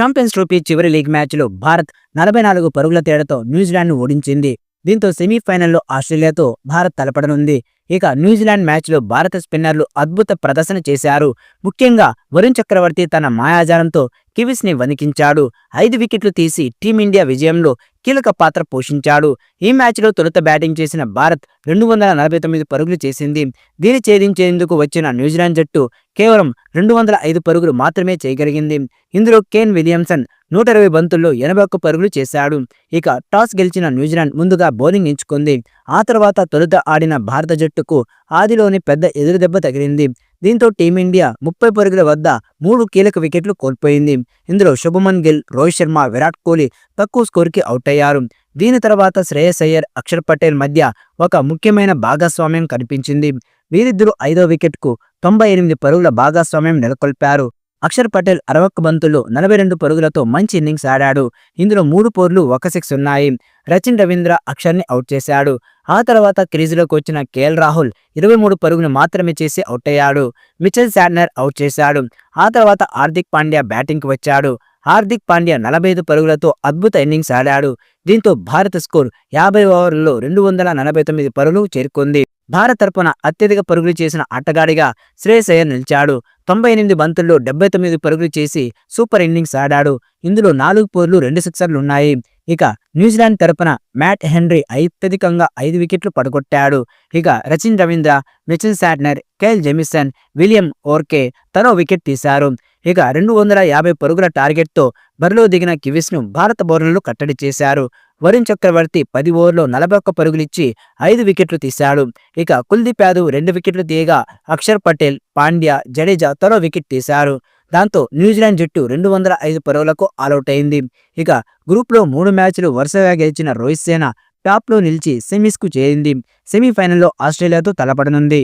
Champions trophy చివరి league మ్యాచ్లో భారత్ 44 పరుగుల తేడాతో న్యూజిలాండ్ను ఓడించింది. దీంతో సెమీఫైనల్లో ఆస్ట్రేలియాతో భారత్ తలపడనుంది. ఇక న్యూజిలాండ్ మ్యాచ్లో భారత స్పిన్నర్లు అద్భుత ప్రదర్శన చేశారు. ముఖ్యంగా వరుణ్ చక్రవర్తి తన మాయాజాలంతో కివీస్ని వణికించాడు. 5 వికెట్లు తీసి టీమిండియా విజయంలో కీలక పాత్ర పోషించాడు. ఈ మ్యాచ్లో తొలుత బ్యాటింగ్ చేసిన భారత్ 249 పరుగులు చేసింది. దీన్ని ఛేదించేందుకు వచ్చిన న్యూజిలాండ్ జట్టు కేవలం 205 పరుగులు మాత్రమే చేయగలిగింది. ఇందులో కేన్ విలియమ్సన్ 120 బంతుల్లో 81 పరుగులు చేశాడు. ఇక టాస్ గెలిచిన న్యూజిలాండ్ ముందుగా బౌలింగ్ ఎంచుకుంది. ఆ తర్వాత తొలుత ఆడిన భారత జట్టుకు ఆదిలోనే పెద్ద ఎదురుదెబ్బ తగిలింది. దీంతో టీమిండియా 30 పరుగుల వద్ద 3 కీలక వికెట్లు కోల్పోయింది. ఇందులో శుభమన్ గిల్, రోహిత్ శర్మ, విరాట్ కోహ్లీ తక్కువ స్కోర్కి అవుట్ అయ్యారు. దీని తర్వాత శ్రేయస్ అయ్యర్, అక్షర్ పటేల్ మధ్య ఒక ముఖ్యమైన భాగస్వామ్యం కనిపించింది. వీరిద్దరూ 5వ వికెట్కు 98 పరుగుల భాగస్వామ్యం నెలకొల్పారు. అక్షర్ పటేల్ 61 బంతుల్లో 42 పరుగులతో మంచి ఇన్నింగ్స్ ఆడాడు. ఇందులో 3 4లు 1 6 ఉన్నాయి. రచిన్ రవీంద్ర అక్షర్ని అవుట్ చేశాడు. ఆ తర్వాత క్రీజులోకి వచ్చిన కేఎల్ రాహుల్ 23 పరుగులు మాత్రమే చేసి అవుట్ అయ్యాడు. మిచెల్ శాంట్నర్ అవుట్ చేశాడు. ఆ తర్వాత హార్దిక్ పాండ్యా బ్యాటింగ్కి వచ్చాడు. హార్దిక్ పాండ్యా 45 పరుగులతో అద్భుత ఇన్నింగ్స్ ఆడాడు. దీంతో భారత స్కోర్ 50 ఓవర్లలో 249 పరుగులు చేరుకుంది. భారత్ తరపున అత్యధిక పరుగులు చేసిన ఆటగాడిగా శ్రేయస్ అయ్యర్ నిలిచాడు. 98 బంతుల్లో 79 పరుగులు చేసి సూపర్ ఇన్నింగ్స్ ఆడాడు. ఇందులో 4 4లు 2 సిక్సర్లు ఉన్నాయి. ఇక న్యూజిలాండ్ తరపున మ్యాట్ హెన్రీ అత్యధికంగా 5 వికెట్లు పడగొట్టాడు. ఇక Rachin Ravindra, Mitchell Santner, Kyle Jamieson, William O'Rourke తలో వికెట్ తీశారు. ఇక 250 పరుగుల టార్గెట్తో బరిలో దిగిన కివీస్ను భారత బౌలర్లు కట్టడి చేశారు. వరుణ్ చక్రవర్తి 10 ఓవర్లో 41 పరుగులిచ్చి 5 వికెట్లు తీశాడు. ఇక కుల్దీప్ యాదవ్ 2 వికెట్లు తీయగా అక్షర్ పటేల్, పాండ్యా, జడేజా తలో వికెట్ తీశారు. దాంతో న్యూజిలాండ్ జట్టు 205 పరుగులకు ఆలౌట్ అయింది. ఇక గ్రూప్లో 3 మ్యాచ్లు వరుసగా గెలిచిన రోహిత్ సేన టాప్లో నిలిచి సెమీస్కు చేరింది. సెమీఫైనల్లో ఆస్ట్రేలియాతో తలపడనుంది.